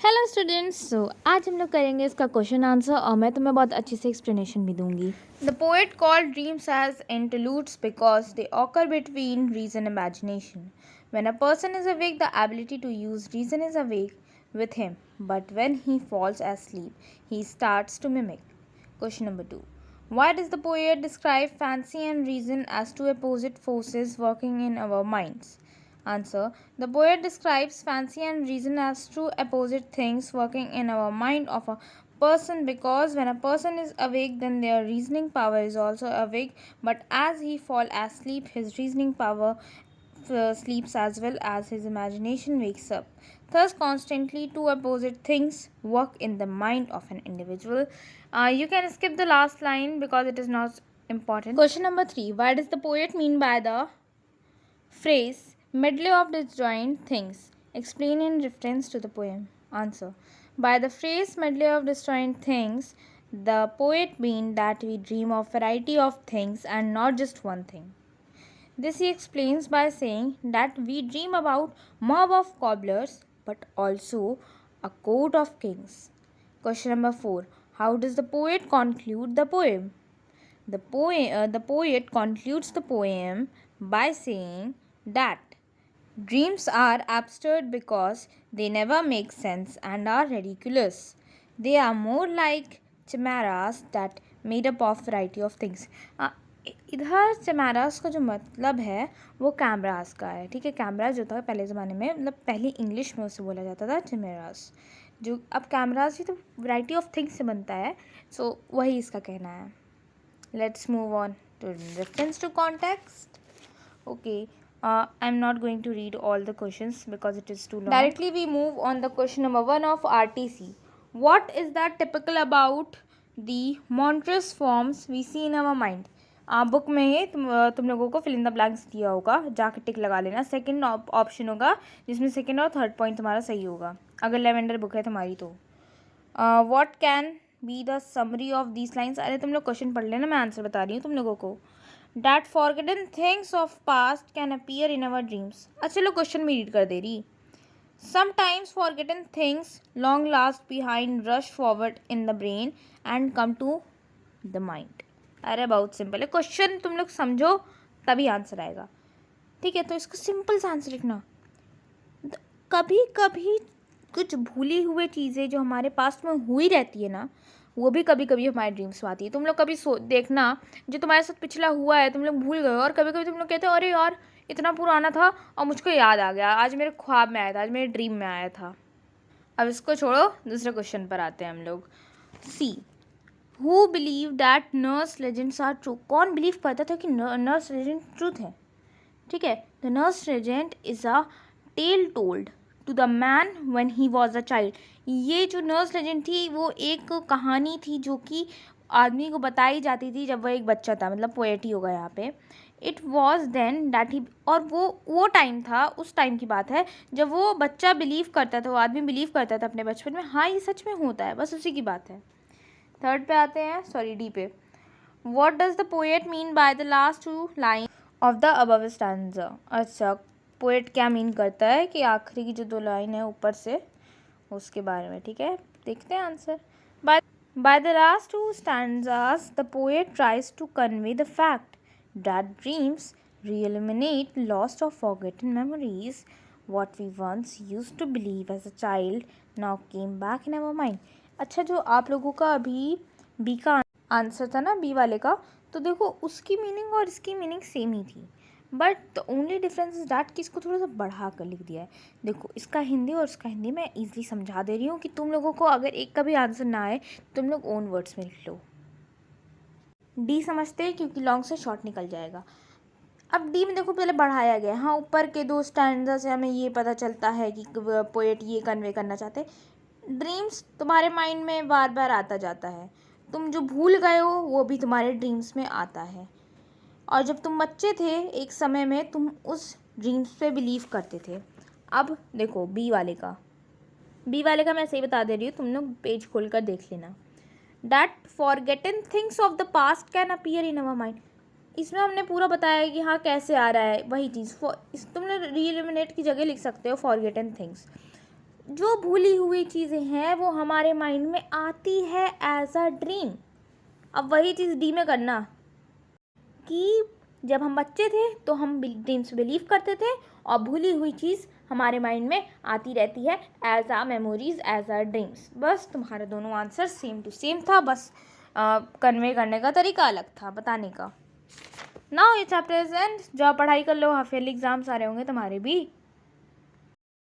Hello students. आज हम लोग करेंगे इसका क्वेश्चन आंसर और मैं तुम्हें बहुत अच्छे से एक्सप्लेनेशन भी दूंगी. The poet called dreams as interludes because they occur between reason and imagination. When a person is awake, the ability to use reason is awake with him, but when he falls asleep, he starts to mimic. Question number 2. Why does the poet describe fancy and reason as two opposite forces working in our minds? Answer. The poet describes fancy and reason as two opposite things working in our mind of a person because when a person is awake then their reasoning power is also awake, but as he falls asleep his reasoning power sleeps as well as his imagination wakes up. Thus, constantly two opposite things work in the mind of an individual. You can skip the last line because it is not important. Question number 3. Why does the poet mean by the phrase medley of disjoint things? Explain in reference to the poem. Answer. By the phrase medley of disjoint things, the poet means that we dream of variety of things and not just one thing. This he explains by saying that we dream about mob of cobblers but also a court of kings. Question number 4. How does the poet conclude the poem? The poet concludes the poem by saying that dreams are absurd because they never make sense and are ridiculous. They are more like chimeras that made up of variety of things. इधर चिमेरास का जो मतलब है वो cameras का है. ठीक है, कैमरा जो था पहले ज़माने में, मतलब पहले इंग्लिश में उसे बोला जाता था चिमेरास. जो अब कैमरास भी तो वैरायटी ऑफ थिंग्स से बनता है. सो वही इसका कहना है. Let's move on to reference to context. Okay, I'm not going to read all the questions because it is too long. Directly we move on the question number 1 of RTC. What is that typical about the Montrose forms we see in our mind? Book में ही तुम लोगों को fill in the blanks दिया होगा, जाके टिक लगा लेना. Second option होगा जिसमें सेकंड और थर्ड पॉइंट तुम्हारा सही होगा अगर लेवेंडर बुक है तुम्हारी तो. What can be the summary of these lines? अरे तुम लोग क्वेश्चन पढ़ लेना, मैं आंसर बता रही हूँ तुम लोगों को. That forgotten things of past can appear in our dreams. अच्छा लो क्वेश्चन में रीड कर दे रही. Sometimes forgotten things long last behind rush forward in the brain and come to the mind. अरे बहुत सिंपल है क्वेश्चन, तुम लोग समझो तभी आंसर आएगा. ठीक है, तो इसका सिंपल सा आंसर लिखना. कभी कभी कुछ भूली हुई चीज़ें जो हमारे पास्ट में हुई रहती है ना, वो भी कभी कभी हमारे ड्रीम्स में आती है. तुम लोग कभी देखना जो तुम्हारे साथ पिछला हुआ है तुम लोग भूल गए हो, और कभी कभी तुम लोग कहते हो अरे यार इतना पुराना था और मुझको याद आ गया, आज मेरे ख्वाब में आया था, आज मेरे ड्रीम में आया था. अब इसको छोड़ो, दूसरे क्वेश्चन पर आते हैं हम लोग. See. Who believe that nurse legends are true? कौन बिलीव करता था कि नर्स लेजेंड ट्रूथ है? ठीक है, the nurse legend is a tale told to the man when he was a child. ये जो नर्स लेजेंड थी वो एक कहानी थी जो कि आदमी को बताई जाती थी जब वह एक बच्चा था, मतलब पोएट ही होगा यहाँ पे. इट वॉज देन दैट ही, और वो टाइम था, उस टाइम की बात है जब वो बच्चा बिलीव करता था, वो आदमी बिलीव करता था अपने बचपन में हाँ ये सच में होता है, बस उसी की बात है. थर्ड पे आते हैं, सॉरी डी पे. What does the poet mean by the last two line of the above stanza? अच्छा, पोएट क्या मीन करता है कि आखिरी की जो दो लाइन है ऊपर से उसके बारे में. ठीक है, देखते हैं answer. By the last two stanzas the poet tries to convey the fact that dreams re-eliminate lost or forgotten memories. What we once used to believe as a child now came back in our mind. अच्छा, जो आप लोगों का अभी B का answer था ना, B वाले का, तो देखो उसकी मीनिंग और इसकी मीनिंग सेम ही थी, but the only difference is that कि इसको थोड़ा सा बढ़ा कर लिख दिया है. देखो इसका हिंदी और इसका हिंदी मैं ईजिली समझा दे रही हूँ कि तुम लोगों को अगर एक का भी आंसर ना आए तुम लोग ओन वर्ड्स में लिख लो. डी समझते हैं क्योंकि लॉन्ग से शॉर्ट निकल जाएगा. अब डी में देखो पहले बढ़ाया गया, हाँ ऊपर के दो स्टैंडर्ड से हमें ये पता चलता है कि पोएट ये कन्वे करना चाहते. ड्रीम्स तुम्हारे माइंड में बार बार आता जाता है, तुम जो भूल गए हो वो भी तुम्हारे ड्रीम्स में आता है, और जब तुम बच्चे थे एक समय में तुम उस ड्रीम्स पे बिलीव करते थे. अब देखो बी वाले का मैं सही बता दे रही हूँ, तुम लोग पेज खोल कर देख लेना. That forgotten things of the past can appear in our mind. इसमें हमने पूरा बताया है कि हाँ कैसे आ रहा है वही चीज़. तुम लोग रीएलिमिनेट की जगह लिख सकते हो फॉरगेटन थिंग्स. जो भूली हुई चीज़ें हैं वो हमारे माइंड में आती है एज अ ड्रीम। अब वही चीज़ डी में करना कि जब हम बच्चे थे तो हम ड्रीम्स बिलीव करते थे और भूली हुई चीज़ हमारे माइंड में आती रहती है एज आ मेमोरीज, एज आ ड्रीम्स। बस तुम्हारे दोनों आंसर सेम टू सेम था, बस कन्वे करने का तरीका अलग था, बताने का। नाउ ये चैप्टर इज एंड। जाओ पढ़ाई कर लो, हाफ ईयरली एग्जाम्स आ रहे होंगे तुम्हारे भी।